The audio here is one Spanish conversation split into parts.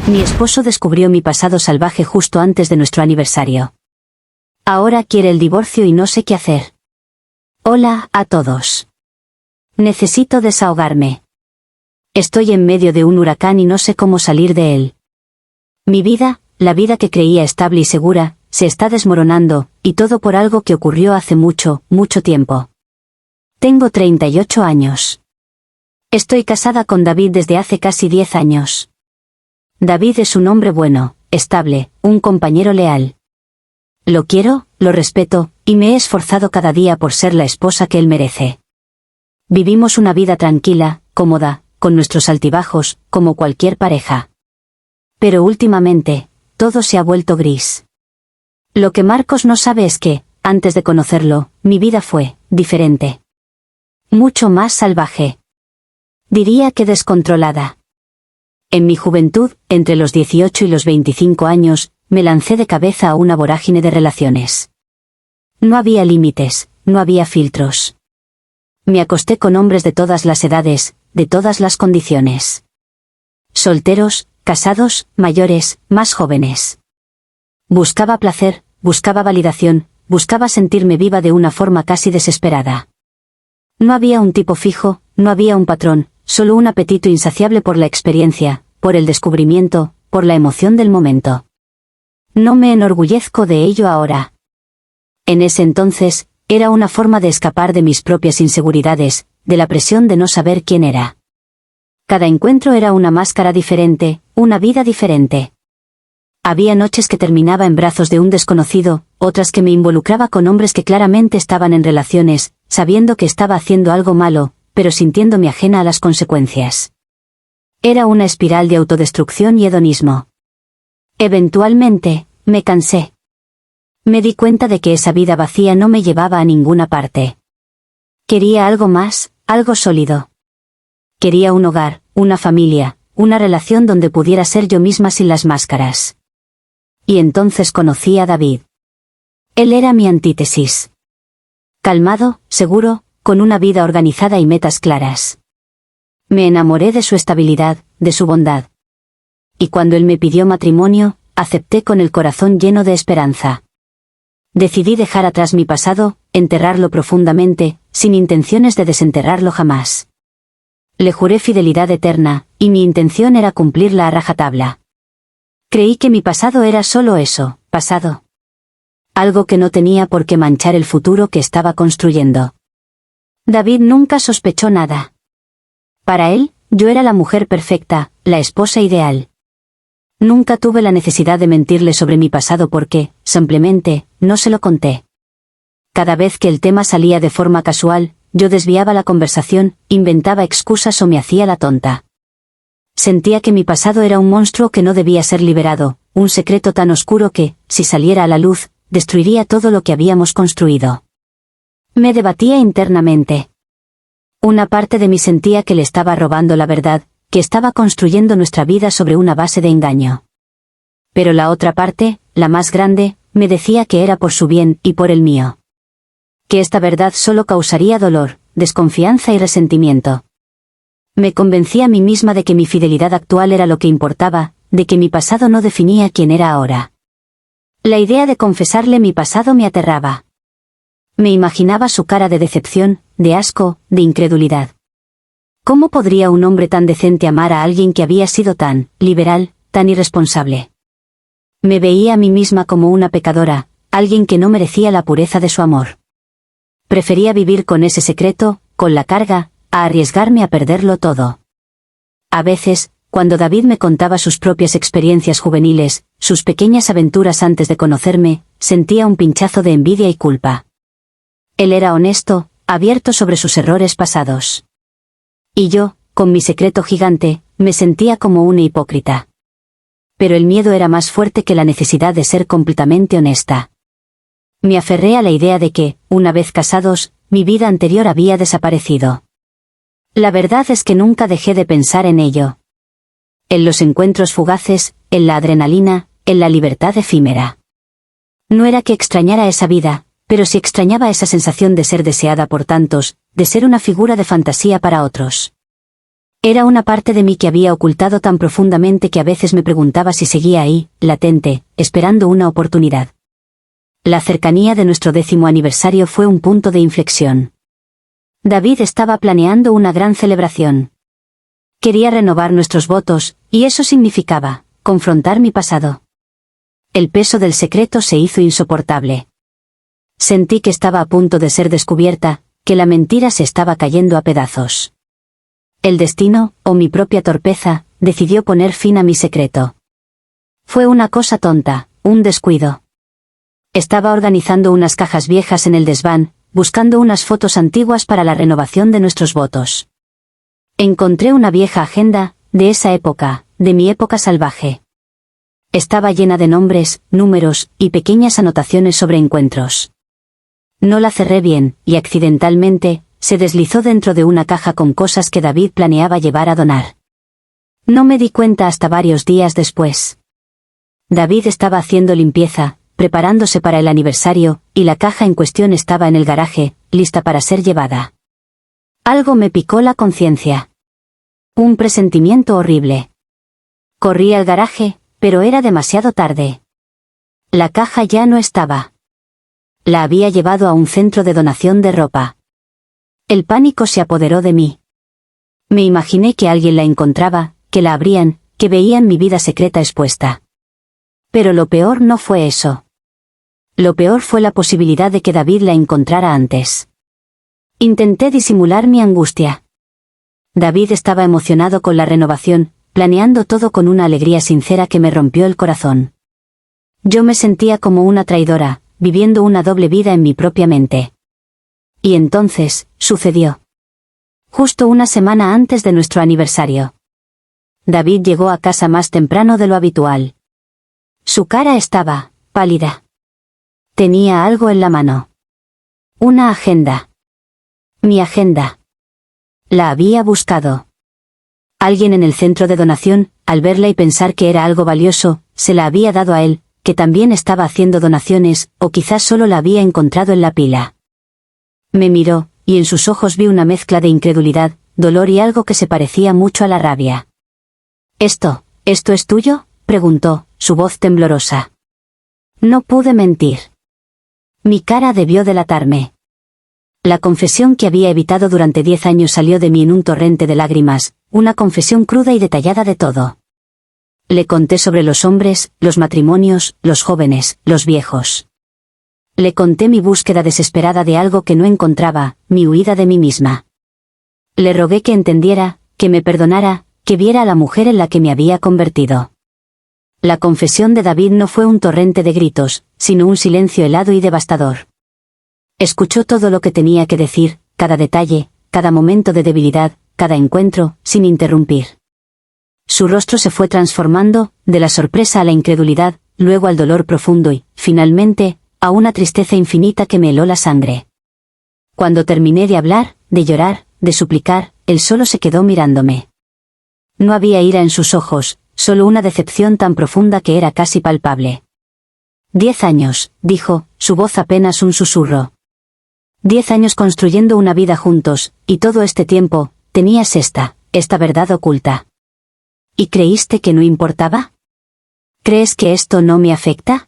Mi esposo descubrió mi pasado salvaje justo antes de nuestro aniversario. Ahora quiere el divorcio y no sé qué hacer. Hola a todos. Necesito desahogarme. Estoy en medio de un huracán y no sé cómo salir de él. Mi vida, la vida que creía estable y segura, se está desmoronando, y todo por algo que ocurrió hace mucho, mucho tiempo. Tengo 38 años. Estoy casada con David desde hace casi 10 años. David es un hombre bueno, estable, un compañero leal. Lo quiero, lo respeto, y me he esforzado cada día por ser la esposa que él merece. Vivimos una vida tranquila, cómoda, con nuestros altibajos, como cualquier pareja. Pero últimamente, todo se ha vuelto gris. Lo que Marcos no sabe es que, antes de conocerlo, mi vida fue diferente. Mucho más salvaje. Diría que descontrolada. En mi juventud, entre los 18 y los 25 años, me lancé de cabeza a una vorágine de relaciones. No había límites, no había filtros. Me acosté con hombres de todas las edades, de todas las condiciones. Solteros, casados, mayores, más jóvenes. Buscaba placer, buscaba validación, buscaba sentirme viva de una forma casi desesperada. No había un tipo fijo, no había un patrón, solo un apetito insaciable por la experiencia, por el descubrimiento, por la emoción del momento. No me enorgullezco de ello ahora. En ese entonces, era una forma de escapar de mis propias inseguridades, de la presión de no saber quién era. Cada encuentro era una máscara diferente, una vida diferente. Había noches que terminaba en brazos de un desconocido, otras que me involucraba con hombres que claramente estaban en relaciones, sabiendo que estaba haciendo algo malo, pero sintiéndome ajena a las consecuencias. Era una espiral de autodestrucción y hedonismo. Eventualmente, me cansé. Me di cuenta de que esa vida vacía no me llevaba a ninguna parte. Quería algo más, algo sólido. Quería un hogar, una familia, una relación donde pudiera ser yo misma sin las máscaras. Y entonces conocí a David. Él era mi antítesis. Calmado, seguro, con una vida organizada y metas claras. Me enamoré de su estabilidad, de su bondad. Y cuando él me pidió matrimonio, acepté con el corazón lleno de esperanza. Decidí dejar atrás mi pasado, enterrarlo profundamente, sin intenciones de desenterrarlo jamás. Le juré fidelidad eterna, y mi intención era cumplirla a rajatabla. Creí que mi pasado era solo eso, pasado. Algo que no tenía por qué manchar el futuro que estaba construyendo. David nunca sospechó nada. Para él, yo era la mujer perfecta, la esposa ideal. Nunca tuve la necesidad de mentirle sobre mi pasado porque, simplemente, no se lo conté. Cada vez que el tema salía de forma casual, yo desviaba la conversación, inventaba excusas o me hacía la tonta. Sentía que mi pasado era un monstruo que no debía ser liberado, un secreto tan oscuro que, si saliera a la luz, destruiría todo lo que habíamos construido. Me debatía internamente. Una parte de mí sentía que le estaba robando la verdad, que estaba construyendo nuestra vida sobre una base de engaño. Pero la otra parte, la más grande, me decía que era por su bien y por el mío. Que esta verdad solo causaría dolor, desconfianza y resentimiento. Me convencí a mí misma de que mi fidelidad actual era lo que importaba, de que mi pasado no definía quién era ahora. La idea de confesarle mi pasado me aterraba. Me imaginaba su cara de decepción, de asco, de incredulidad. ¿Cómo podría un hombre tan decente amar a alguien que había sido tan liberal, tan irresponsable? Me veía a mí misma como una pecadora, alguien que no merecía la pureza de su amor. Prefería vivir con ese secreto, con la carga, a arriesgarme a perderlo todo. A veces, cuando David me contaba sus propias experiencias juveniles, sus pequeñas aventuras antes de conocerme, sentía un pinchazo de envidia y culpa. Él era honesto, abierto sobre sus errores pasados. Y yo, con mi secreto gigante, me sentía como una hipócrita. Pero el miedo era más fuerte que la necesidad de ser completamente honesta. Me aferré a la idea de que, una vez casados, mi vida anterior había desaparecido. La verdad es que nunca dejé de pensar en ello. En los encuentros fugaces, en la adrenalina, en la libertad efímera. No era que extrañara esa vida, pero sí extrañaba esa sensación de ser deseada por tantos, de ser una figura de fantasía para otros. Era una parte de mí que había ocultado tan profundamente que a veces me preguntaba si seguía ahí, latente, esperando una oportunidad. La cercanía de nuestro 10º aniversario fue un punto de inflexión. David estaba planeando una gran celebración. Quería renovar nuestros votos, y eso significaba confrontar mi pasado. El peso del secreto se hizo insoportable. Sentí que estaba a punto de ser descubierta, que la mentira se estaba cayendo a pedazos. El destino, o mi propia torpeza, decidió poner fin a mi secreto. Fue una cosa tonta, un descuido. Estaba organizando unas cajas viejas en el desván, buscando unas fotos antiguas para la renovación de nuestros votos. Encontré una vieja agenda, de esa época, de mi época salvaje. Estaba llena de nombres, números, y pequeñas anotaciones sobre encuentros. No la cerré bien, y accidentalmente, se deslizó dentro de una caja con cosas que David planeaba llevar a donar. No me di cuenta hasta varios días después. David estaba haciendo limpieza, preparándose para el aniversario, y la caja en cuestión estaba en el garaje, lista para ser llevada. Algo me picó la conciencia. Un presentimiento horrible. Corrí al garaje, pero era demasiado tarde. La caja ya no estaba. La había llevado a un centro de donación de ropa. El pánico se apoderó de mí. Me imaginé que alguien la encontraba, que la abrían, que veían mi vida secreta expuesta. Pero lo peor no fue eso. Lo peor fue la posibilidad de que David la encontrara antes. Intenté disimular mi angustia. David estaba emocionado con la renovación, planeando todo con una alegría sincera que me rompió el corazón. Yo me sentía como una traidora, viviendo una doble vida en mi propia mente. Y entonces, sucedió. Justo una semana antes de nuestro aniversario. David llegó a casa más temprano de lo habitual. Su cara estaba pálida. Tenía algo en la mano. Una agenda. Mi agenda. La había buscado. Alguien en el centro de donación, al verla y pensar que era algo valioso, se la había dado a él, que también estaba haciendo donaciones, o quizás solo la había encontrado en la pila. Me miró, y en sus ojos vi una mezcla de incredulidad, dolor y algo que se parecía mucho a la rabia. ¿Esto es tuyo?, preguntó, su voz temblorosa. No pude mentir. Mi cara debió delatarme. La confesión que había evitado durante 10 años salió de mí en un torrente de lágrimas, una confesión cruda y detallada de todo. Le conté sobre los hombres, los matrimonios, los jóvenes, los viejos. Le conté mi búsqueda desesperada de algo que no encontraba, mi huida de mí misma. Le rogué que entendiera, que me perdonara, que viera a la mujer en la que me había convertido. La confesión de David no fue un torrente de gritos, sino un silencio helado y devastador. Escuchó todo lo que tenía que decir, cada detalle, cada momento de debilidad, cada encuentro, sin interrumpir. Su rostro se fue transformando, de la sorpresa a la incredulidad, luego al dolor profundo y, finalmente, a una tristeza infinita que me heló la sangre. Cuando terminé de hablar, de llorar, de suplicar, él solo se quedó mirándome. No había ira en sus ojos, solo una decepción tan profunda que era casi palpable. 10 años, dijo, su voz apenas un susurro. 10 años construyendo una vida juntos, y todo este tiempo, tenías esta verdad oculta. ¿Y creíste que no importaba? ¿Crees que esto no me afecta?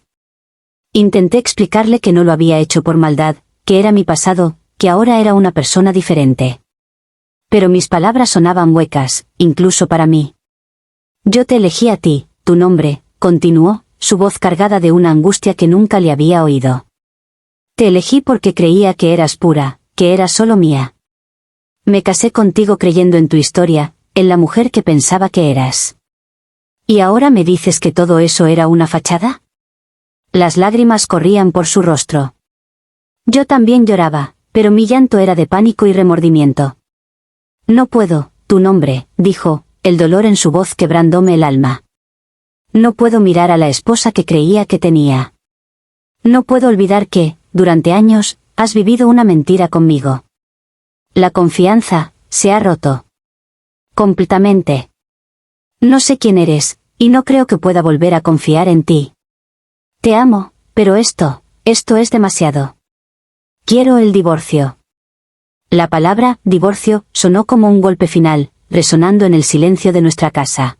Intenté explicarle que no lo había hecho por maldad, que era mi pasado, que ahora era una persona diferente. Pero mis palabras sonaban huecas, incluso para mí. Yo te elegí a ti, tu nombre, continuó, su voz cargada de una angustia que nunca le había oído. Te elegí porque creía que eras pura, que eras solo mía. Me casé contigo creyendo en tu historia, en la mujer que pensaba que eras. ¿Y ahora me dices que todo eso era una fachada? Las lágrimas corrían por su rostro. Yo también lloraba, pero mi llanto era de pánico y remordimiento. No puedo, tu nombre, dijo, el dolor en su voz quebrándome el alma. No puedo mirar a la esposa que creía que tenía. No puedo olvidar que, durante años, has vivido una mentira conmigo. La confianza se ha roto. Completamente. No sé quién eres, y no creo que pueda volver a confiar en ti. Te amo, pero esto es demasiado. Quiero el divorcio. La palabra, divorcio, sonó como un golpe final, resonando en el silencio de nuestra casa.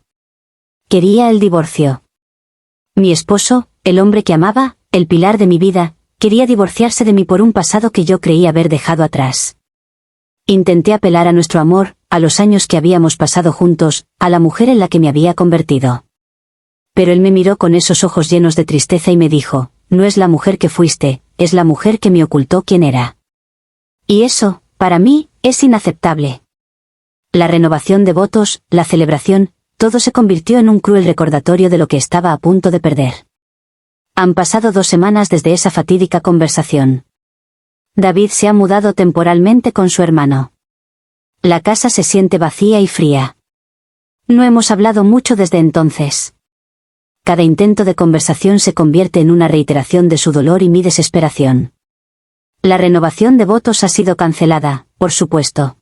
Quería el divorcio. Mi esposo, el hombre que amaba, el pilar de mi vida, quería divorciarse de mí por un pasado que yo creía haber dejado atrás. Intenté apelar a nuestro amor, a los años que habíamos pasado juntos, a la mujer en la que me había convertido. Pero él me miró con esos ojos llenos de tristeza y me dijo, no es la mujer que fuiste, es la mujer que me ocultó quién era. Y eso, para mí, es inaceptable. La renovación de votos, la celebración, todo se convirtió en un cruel recordatorio de lo que estaba a punto de perder. Han pasado 2 semanas desde esa fatídica conversación. David se ha mudado temporalmente con su hermano. La casa se siente vacía y fría. No hemos hablado mucho desde entonces. Cada intento de conversación se convierte en una reiteración de su dolor y mi desesperación. La renovación de votos ha sido cancelada, por supuesto.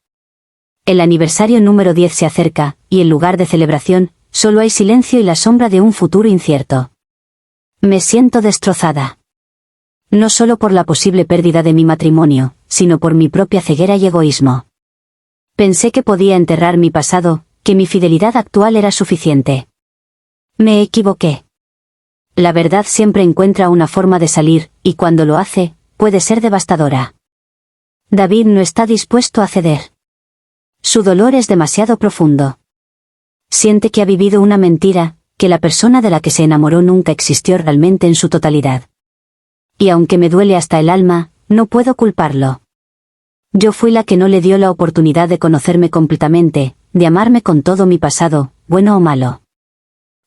El aniversario número 10 se acerca, y en lugar de celebración, solo hay silencio y la sombra de un futuro incierto. Me siento destrozada. No solo por la posible pérdida de mi matrimonio, sino por mi propia ceguera y egoísmo. Pensé que podía enterrar mi pasado, que mi fidelidad actual era suficiente. Me equivoqué. La verdad siempre encuentra una forma de salir, y cuando lo hace, puede ser devastadora. David no está dispuesto a ceder. Su dolor es demasiado profundo. Siente que ha vivido una mentira, que la persona de la que se enamoró nunca existió realmente en su totalidad. Y aunque me duele hasta el alma, no puedo culparlo. Yo fui la que no le dio la oportunidad de conocerme completamente, de amarme con todo mi pasado, bueno o malo.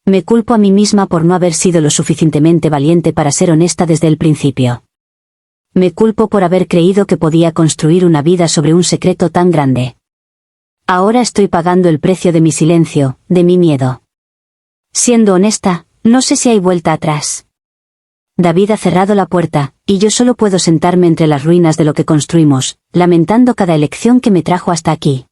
Me culpo a mí misma por no haber sido lo suficientemente valiente para ser honesta desde el principio. Me culpo por haber creído que podía construir una vida sobre un secreto tan grande. Ahora estoy pagando el precio de mi silencio, de mi miedo. Siendo honesta, no sé si hay vuelta atrás. David ha cerrado la puerta, y yo solo puedo sentarme entre las ruinas de lo que construimos, lamentando cada elección que me trajo hasta aquí.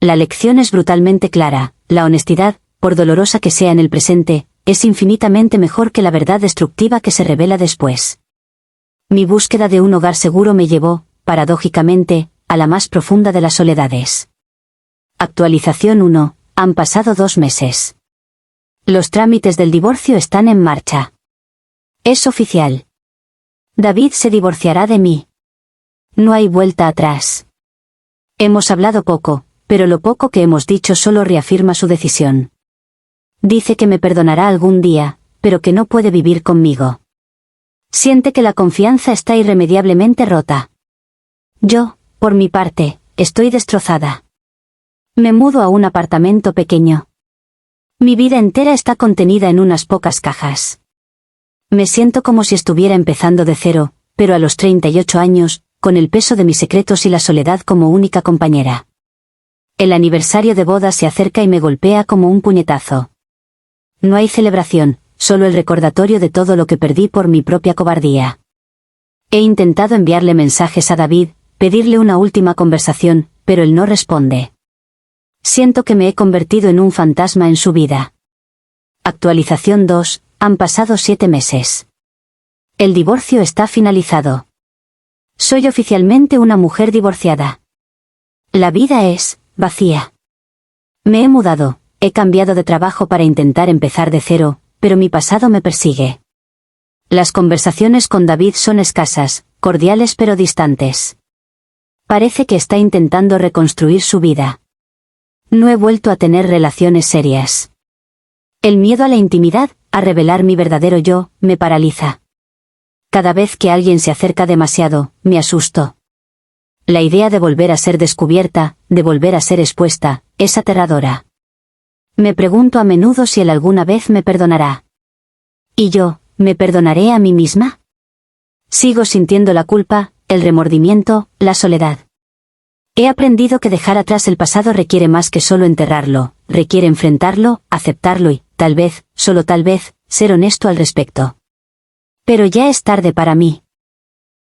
La lección es brutalmente clara, la honestidad, por dolorosa que sea en el presente, es infinitamente mejor que la verdad destructiva que se revela después. Mi búsqueda de un hogar seguro me llevó, paradójicamente, a la más profunda de las soledades. Actualización 1. Han pasado 2 meses. Los trámites del divorcio están en marcha. Es oficial. David se divorciará de mí. No hay vuelta atrás. Hemos hablado poco, pero lo poco que hemos dicho solo reafirma su decisión. Dice que me perdonará algún día, pero que no puede vivir conmigo. Siente que la confianza está irremediablemente rota. Yo, por mi parte, estoy destrozada. Me mudo a un apartamento pequeño. Mi vida entera está contenida en unas pocas cajas. Me siento como si estuviera empezando de cero, pero a los 38 años, con el peso de mis secretos y la soledad como única compañera. El aniversario de boda se acerca y me golpea como un puñetazo. No hay celebración, solo el recordatorio de todo lo que perdí por mi propia cobardía. He intentado enviarle mensajes a David, pedirle una última conversación, pero él no responde. Siento que me he convertido en un fantasma en su vida. Actualización 2. Han pasado 7 meses. El divorcio está finalizado. Soy oficialmente una mujer divorciada. La vida es vacía. Me he mudado, he cambiado de trabajo para intentar empezar de cero, pero mi pasado me persigue. Las conversaciones con David son escasas, cordiales pero distantes. Parece que está intentando reconstruir su vida. No he vuelto a tener relaciones serias. El miedo a la intimidad, a revelar mi verdadero yo, me paraliza. Cada vez que alguien se acerca demasiado, me asusto. La idea de volver a ser descubierta, de volver a ser expuesta, es aterradora. Me pregunto a menudo si él alguna vez me perdonará. ¿Y yo, me perdonaré a mí misma? Sigo sintiendo la culpa, el remordimiento, la soledad. He aprendido que dejar atrás el pasado requiere más que solo enterrarlo, requiere enfrentarlo, aceptarlo y, tal vez, solo tal vez, ser honesto al respecto. Pero ya es tarde para mí.